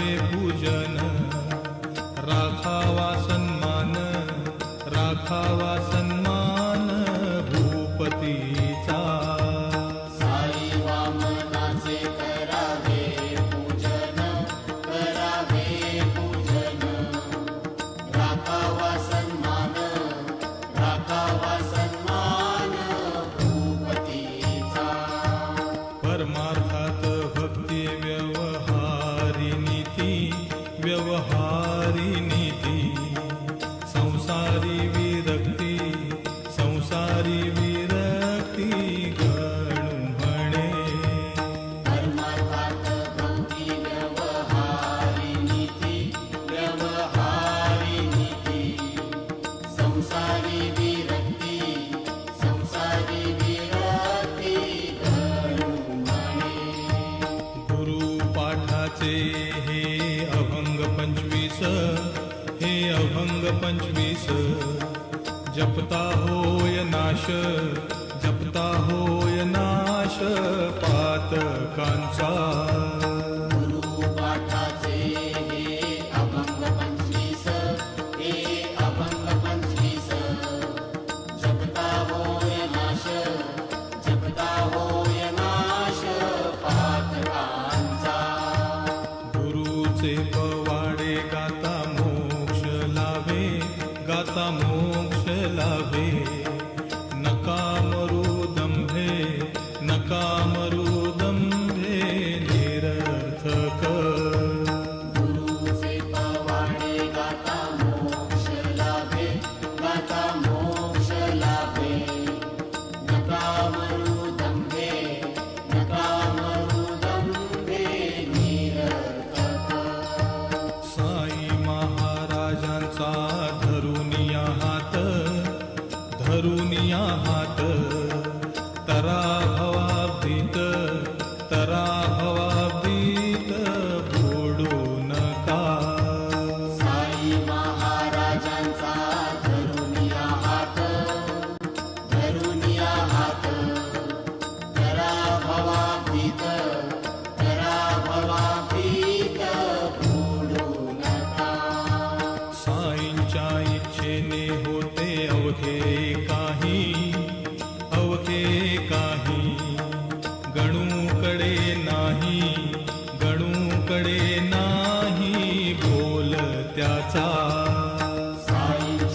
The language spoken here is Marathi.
करावे पूजन, राखावा सन्मान, राखावा सन्मान भूपतीचा। साई वामनाचे करावे पूजन, करावे पूजन, राखावा सन्मान, राखावा सन्मान भूपतीचा। परमार्थात भक्ती व्यवहारी नीती, व्यवहारी नीती, संसारी विरक्ती, संसारी विरक्ती गणू म्हणे। परमार्थात भक्ती व्यवहारी नीती, व्यवहारी नीती, संसारी विरक्ती, संसारी विरक्ती गणू म्हणे। गुरुपाठाचे हे अभंग 25, हे अभंग 25, जपता होय नाश, जपता होय नाश पातकांचा। गुरुपाठाचे हे अभंग 25, हे अभंग 25, जपता होय नाश, जपता होय नाश पातकांचा। गुरुचे पवाडे गाता मोक्ष लाभे, गाता मोक्ष लाभे, नका मरू दंभे, नका मरू दंभे निरर्थक। गुरुचे पवाडे गाता मोक्ष लाभे, गाता मोक्ष लाभे, नका मरू दंभे, नका मरू दंभे निरर्थक। साई महाराजांचा धरुनिया हात, धरुनिया हात, तरा भवाब्दीत, तरा भवाब्दीत बुडू नका। साई महाराजांचा धरुनिया हात, धरुनिया हात, तरा भवाब्दीत, तरा भवाब्दीत बुडू नका। साईंच्या इच्छेने होते अवघे काही, अवघे काही, गणूकडे नाही, गणूकडे नाही बोल त्याचा।